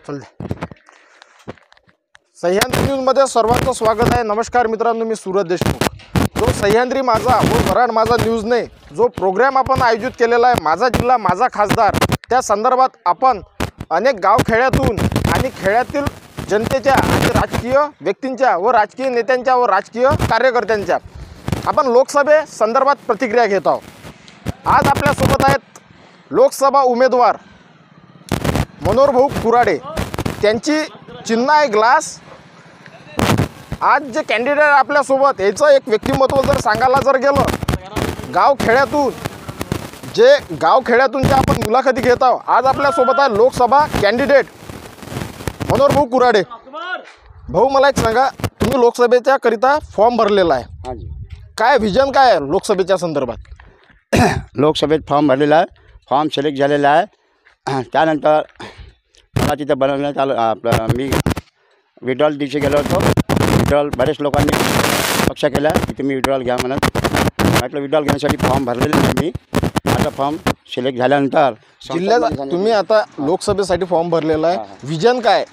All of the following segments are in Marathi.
चल सह्याद्री न्यूजमध्ये सर्वांचं स्वागत आहे। नमस्कार मित्रांनो, मी सूरज देशमुख। जो सह्याद्री माझा व मराठ माझा न्यूजने जो प्रोग्राम आपण आयोजित केलेला आहे, माझा जिल्हा माझा खासदार, त्या संदर्भात आपण अनेक गावखेड्यातून आणि खेड्यातील जनतेच्या आणि राजकीय व्यक्तींच्या व राजकीय नेत्यांच्या व राजकीय कार्यकर्त्यांच्या आपण लोकसभे संदर्भात प्रतिक्रिया घेत आहोत। आज आपल्यासोबत आहेत लोकसभा उमेदवार मनोहर भाऊ कुराडे, त्यांची चिन्ह आहे ग्लास। आज जे कॅन्डिडेट आपल्यासोबत याचं एक व्यक्तिमत्व जर सांगायला जर गेलं, गावखेड्यातून जे आपण मुलाखती घेत आहोत, आज आपल्यासोबत आहे लोकसभा कॅन्डिडेट मनोहर भाऊ कुराडे। भाऊ, मला एक सांगा, तुम्ही लोकसभेच्या करिता फॉर्म भरलेला आहे, काय विजन काय आहे लोकसभेच्या संदर्भात? लोकसभेत फॉर्म भरलेला आहे, फॉर्म सिलेक्ट झालेला आहे। त्यानंतर मला तिथं बनवण्यात आलं, आपलं मी विड्रॉल दिवशी गेलो होतो। विड्रॉल बरेच लोकांनी पक्ष केला की तुम्ही विड्रॉल घ्या म्हणत, म्हटलं विड्रॉल घेण्यासाठी फॉर्म भरलेला आहे मी। आता फॉर्म सिलेक्ट झाल्यानंतर जिल्ह्यात तुम्ही आता लोकसभेसाठी फॉर्म भरलेला आहे, विजन काय?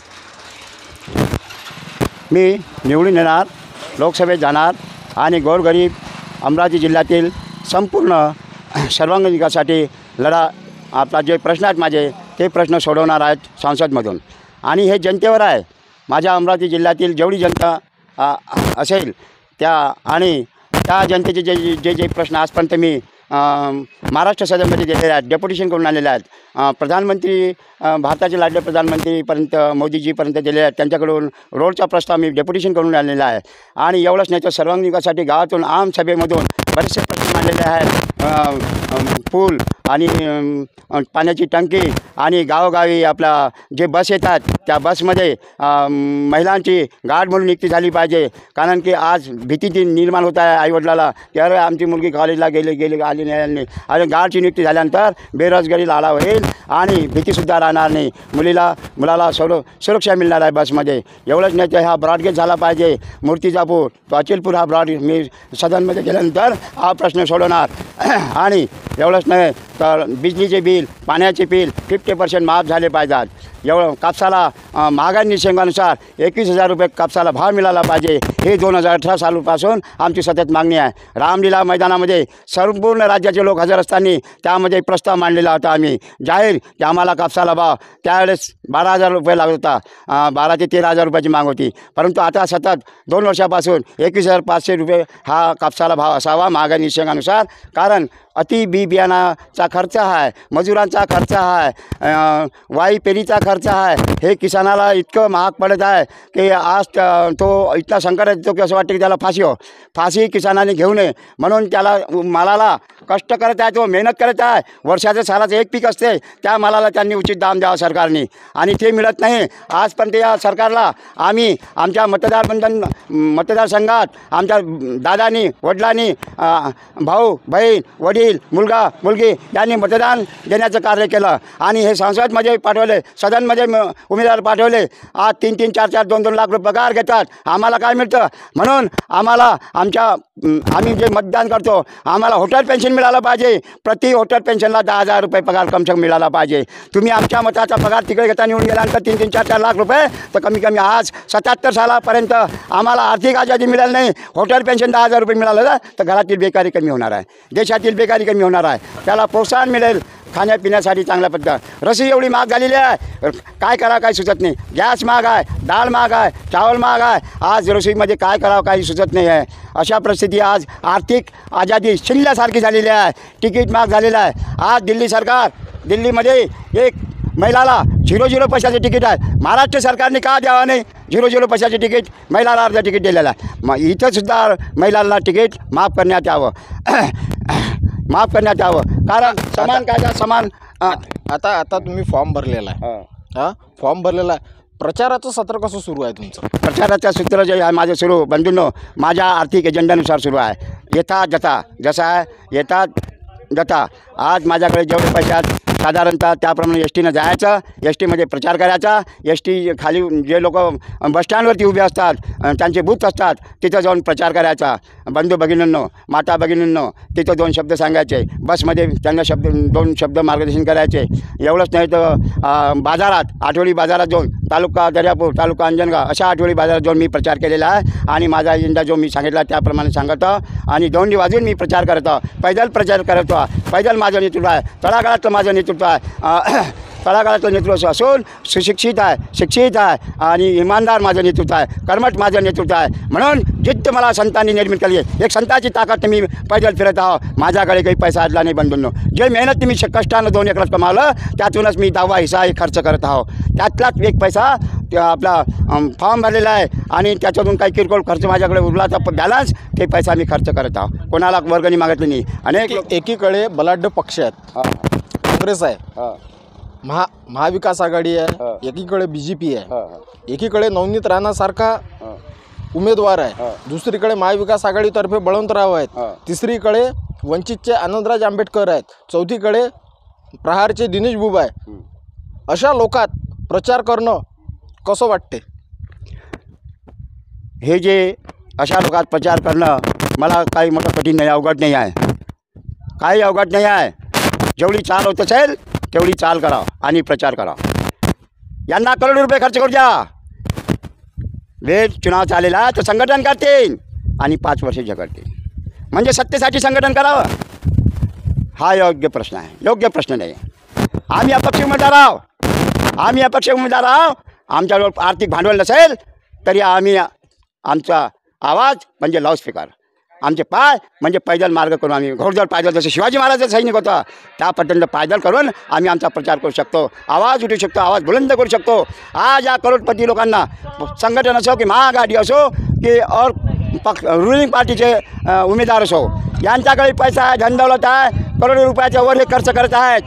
मी निवडून येणार, लोकसभेत जाणार आणि गोरगरीब अमरावती जिल्ह्यातील संपूर्ण सर्वांगीण विकासासाठी लढा, आपला जे प्रश्न आहेत माझे ते प्रश्न सोडवणार आहेत संसदमधून। आणि हे जनतेवर आहे, माझ्या अमरावती जिल्ह्यातील जेवढी जनता असेल त्या आणि त्या जनतेचे जे जे जे प्रश्न आजपर्यंत मी महाराष्ट्र सदनमध्ये दिलेले आहेत, डेप्युटेशन करून आलेले आहेत। प्रधानमंत्री, भारताचे लाडले प्रधानमंत्रीपर्यंत मोदीजीपर्यंत दिलेले आहेत, त्यांच्याकडून रोडचा प्रस्ताव मी डेप्युटेशन करून आलेला आहे। आणि एवढंच नाही तर सर्वांगीण विकासासाठी गावातून आम सभेमधून बरेचसे प्रश्न मांडलेले आहेत, पूल आणि पाण्याची टंकी आणि गावोगावी आपला जे बस येतात त्या बसमध्ये महिलांची गाठ म्हणून नियुक्ती झाली पाहिजे। कारण की आज भीती निर्माण होत आहे आईवडिलाला की अरे आमची मुलगी कॉलेजला गेली आली नाही, आणि गाडची नियुक्ती झाल्यानंतर बेरोजगारीला आळा होईल आणि भीतीसुद्धा राहणार नाही, मुलाला सुरक्षा मिळणार आहे बसमध्ये। एवढंच नाही तर हा ब्रॉडगेज झाला पाहिजे, मूर्तिजापूर तो अचलपूर, हा ब्रॉड मी सदनमध्ये गेल्यानंतर हा प्रश्न सोडवणार। आणि एवढंच नाही तर बिजलीचे बिल, पाण्याचे बिल 50% माफ झाले पाहिजेत। एवढं कापसाला महागाई निसंगानुसार 21,000 रुपये कापसाला भाव मिळाला पाहिजे, हे 2018 सालापासून आमची सतत मागणी आहे। रामलीला मैदानामध्ये संपूर्ण राज्याचे लोक हजर असताना त्यामध्ये प्रस्ताव मांडलेला होता आम्ही जाहीर की आम्हाला कापसाला भाव त्यावेळेस 12,000 रुपये लागत होता, 12,000 ते 13,000 रुपयाची माग होती। परंतु आता सतत 2 वर्षापासून 21,500 रुपये हा कापसाला भाव असावा महागाई निसंगानुसार। कारण अति बियाणाचा खर्च आहे, मजुरांचा खर्च आहे, वाई पेरीचा खर्च आहे, हे किसानाला इतकं महाग पडत आहे की आज तो इतका संकट येतो की असं वाटतं की त्याला फाशी किसानाने घेऊ नये। म्हणून त्याला मालाला कष्ट करत आहे, तो मेहनत करत आहे, वर्षाचं सालाचं एक पीक असते, त्या मालाला त्यांनी उचित दाम द्यावा सरकारने, आणि ते मिळत नाही। आजपर्यंत या सरकारला आम्ही आमच्या मतदारसंघात आमच्या दादानी, वडिलांनी, भाऊ बहीण, वडील, मुलगा मुलगी यांनी मतदान देण्याचं कार्य केलं आणि हे संसदमध्ये पाठवले, सदनमध्ये उमेदवार पाठवले। आज 3-3, 4-4, 2-2 लाख रुपये पगार घेतात, आम्हाला काय मिळतं? म्हणून आम्हाला आम्ही जे मतदान करतो आम्हाला होटल पेन्शन मिळालं पाहिजे, प्रति होटल पेन्शनला 10,000 रुपये पगार कम से कम मिळाला पाहिजे। तुम्ही आमच्या मताचा पगार तिकडे घेता निवडून गेल्यानंतर 3-3, 4-4 लाख रुपये, तर कमी कमी आज 77 सालापर्यंत आम्हाला आर्थिक आझादी मिळाली नाही, होटल पेन्शन 10,000 रुपये मिळालं तर घरातील बेकारी कमी होणार आहे, देशातील बेकारी कमी होणार आहे, त्याला प्रोत्साहन मिळेल खाण्यापिण्यासाठी चांगल्या पद्धत। रसी एवढी महाग झालेली आहे, काय करावं काही सुचत नाही, गॅस महाग आहे, डाळ महाग आहे, चावल महाग आहे, आज रसोईमध्ये काय करावं काही सुचत नाही आहे। अशा परिस्थिती आज आर्थिक आझादी शिल्ल्यासारखी झालेली आहे, तिकीट महाग झालेलं आहे। आज दिल्लीमध्ये एक महिलाला 0 पैशाचे तिकीट आहे, महाराष्ट्र सरकारने का द्यावं नाही 0 पैशाचे तिकीट, महिलाला अर्ध तिकीट दिलेलं आहे। मग इथंसुद्धा महिलांना तिकीट माफ करण्यात यावं, कारण समान कायदा समान। आता तुम्ही फॉर्म भरलेला आहे, फॉर्म भरलेला आहे, प्रचाराचं सत्र कसं सुरू आहे तुमचं? प्रचाराचं सूत्र जे आहे माझं सुरू, बंधूंनो, माझ्या आर्थिक एजेंडानुसार सुरू आहे। येता जता, जसा आहे येता जता, आज माझ्याकडे जेवढे पैसे आहेत साधारणतः त्याप्रमाणे एस टीनं जायचं, एस टीमध्ये प्रचार करायचा, एस टी खाली जे लोक बसस्टँडवरती उभे असतात त्यांचे बूथ असतात तिथं जाऊन प्रचार करायचा. बंधू भगिनींनो, माता भगिनींनो, तिथं 2 शब्द सांगायचे. बसमध्ये त्यांना 2 शब्द मार्गदर्शन करायचे. एवढंच नाही तर बाजारात, आठवडी बाजारात जाऊन, तालुका दर्यापूर, तालुका अंजनगाव अशा आठवडी बाजारात जाऊन मी प्रचार केलेला आहे. आणि माझा अजेंडा जो मी सांगितला त्याप्रमाणे सांगतो आणि दोंडी वाजून मी प्रचार करतो. पैदल प्रचार करतो. पैदल माझं नेतृत्व आहे. तळागाळातलं माझं नेतृत्व आहे. तळागाळातलं नेतृत्व असून सुशिक्षित आहे, शिक्षित आहे आणि इमानदार माझं नेतृत्व आहे. कर्मठ माझं नेतृत्व आहे. म्हणून जिद्द मला संतांनी निर्मित केली आहे. एक संताची ताकद मी पैदल फिरत आहो. माझ्याकडे काही पैसा आडला नाही बंधूंनो. जे मेहनत मी कष्टानं 2 एकरात कमावलं त्यातूनच मी 10वा हिस्सा खर्च करत आहो. त्यातलाच एक पैसा आपला फॉर्म भरलेला आहे आणि त्याच्यातून काही किरकोळ खर्च माझ्याकडे उरला तर बॅलन्स ते पैसा मी खर्च करत आहो. कोणाला वर्गणी मागितली नाही. अनेक एकीकडे बलाढ्य पक्ष आहेत, काँग्रेस आहे, महाविकास आघाडी आहे, एकीकडे BJP आहे, एकीकडे नवनीत राणासारखा उमेदवार आहे, दुसरीकडे महाविकास आघाडीतर्फे बळवंतराव आहेत, तिसरीकडे वंचितचे आनंदराज आंबेडकर आहेत, चौथीकडे प्रहारचे दिनेश बुब आहे. अशा लोकात प्रचार करणं कसं वाटते? हे जे अशा लोकात प्रचार करणं मला काही मोठं कठीण नाही, अवघड नाही आहे. काही अवघड नाही आहे. जेवढी चाल होत असेल तेवढी चाल करा आणि प्रचार करा. यांना करोड रुपये खर्च करू द्या. वेळ चुनाव चालेला तर संघटन करतील आणि 5 वर्ष झगडतील. म्हणजे सत्तेसाठी संघटन करावं हा योग्य प्रश्न आहे, योग्य प्रश्न नाही. आम्ही अपक्ष उमेदवार आहोत. आम्ही अपक्ष उमेदवार आहोत. आमच्याजवळ आर्थिक भांडवल नसेल तरी आम्ही आमचा आवाज म्हणजे लाऊडस्पीकर, आमचे पाय म्हणजे पैदल मार्ग करून आम्ही घोडदळ पायदल जसं शिवाजी महाराजाचा सैनिक होता त्या पद्धतीनं पायदल करून आम्ही आमचा प्रचार करू शकतो. आवाज उठू शकतो, आवाज बुलंद करू शकतो. आज या करोडपती लोकांना संघटन असो की महाआघाडी असो की और रुलिंग पार्टीचे उमेदवार असो यांच्याकडे पैसा आहे, धनदौलत आहे, करोडो रुपयाच्या वर हे खर्च करत आहेत.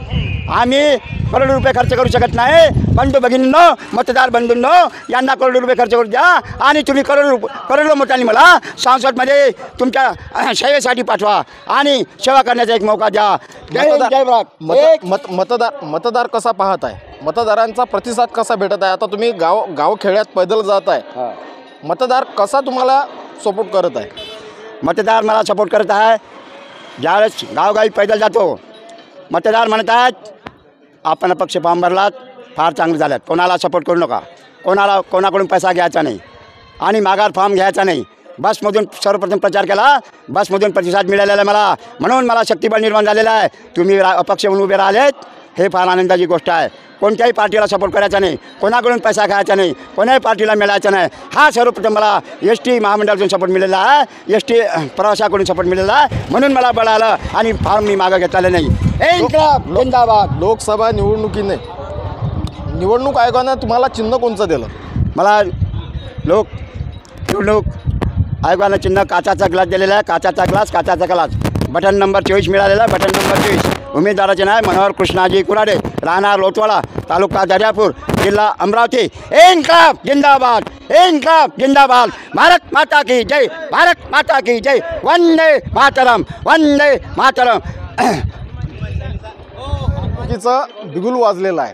आम्ही करोडो रुपये खर्च करू शकत नाही. बंधू भगिनींनो, मतदार बंधूंनो, यांना करोडो रुपये खर्च करू द्या आणि तुम्ही करोडो मतांनी मला संसदमध्ये तुमच्या सेवेसाठी पाठवा आणि सेवा करण्याचा एक मौका द्या. मतदार कसा पाहत आहे? मतदारांचा प्रतिसाद कसा भेटत आहे? आता तुम्ही गावखेड्यात पैदल जात आहे, मतदार कसा तुम्हाला सपोर्ट करत आहे? मतदार मला सपोर्ट करत आहे. ज्यावेळेस गावगावी पैदल जातो मतदार म्हणतात आपण अपक्ष फॉर्म भरलात, फार चांगलं झालं, कोणाला सपोर्ट करू नका, कोणाकडून पैसा घ्यायचा नाही आणि माघार फॉर्म घ्यायचा नाही. बसमधून सर्वप्रथम प्रचार केला, बसमधून प्रतिसाद मिळालेला आहे मला, म्हणून मला शक्तिबळ निर्माण झालेला आहे. तुम्ही अपक्ष म्हणून उभे राहिलेत हे फार आनंदाची गोष्ट आहे. कोणत्याही पार्टीला सपोर्ट करायचा नाही, कोणाकडून पैसा घ्यायचा नाही, कोणाही पार्टीला मिळायचा नाही. हा सर्वप्रथम मला एस टी महामंडळातून सपोर्ट मिळालेला आहे, एस टी प्रवासाकडून सपोर्ट मिळालेला आहे, म्हणून मला बळ आलं आणि फॉर्म मी मागं घेतलेलं नाही. जिंदाबाद. लोकसभा निवडणुकीने निवडणूक आयोगानं तुम्हाला चिन्ह कोणचं दिलं? मला निवडणूक आयोगानं चिन्ह काचाचा ग्लास दिलेला आहे. काचाचा ग्लास बटन नंबर 24 मिळालेला आहे. Button number 24. उमेदवाराचे नाव मनोहर कृष्णाजी कुराडे, राहणार लोटवाडा, तालुका दर्यापूर, जिल्हा अमरावती. इन्कलाब जिंदाबाद, इन्कलाब जिंदाबाद. भारत माता की जय, भारत माता की जय. वंदे मातरम, वंदे मातरम. बिगुल वाजलेला आहे.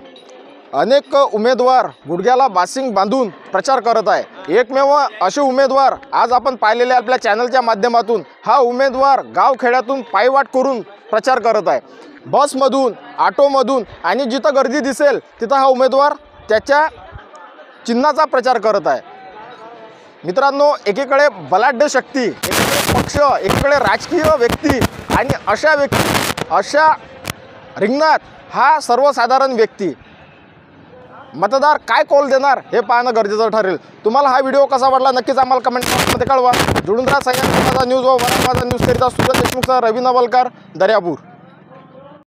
अनेक उमेदवार गुडघ्याला बासिंग बांधून प्रचार करत आहे. एकमेव असे उमेदवार आज आपण पाहिलेले आपल्या चॅनलच्या माध्यमातून. हा उमेदवार गावखेड्यातून पायवाट करून प्रचार करत आहे. बसमधून, ऑटोमधून आणि जिथं गर्दी दिसेल तिथं हा उमेदवार त्याच्या चिन्हाचा प्रचार करत आहे. मित्रांनो, एकीकडे बलाढ्य शक्ती, एकीकडे पक्ष, एकीकडे राजकीय व्यक्ती आणि अशा रिंगणात हा सर्वसाधारण व्यक्ती. मतदार काय कौल देणार हे पाहणं गरजेचं ठरेल. तुम्हाला हा व्हिडिओ कसा वाटला नक्कीच आम्हाला कमेंट बॉक्समध्ये कळवा. जोडून राहा सह्याद्री माझा न्यूज व माझा न्यूज करिता सूरज देशमुखसह रवी नवलकर, दर्यापूर.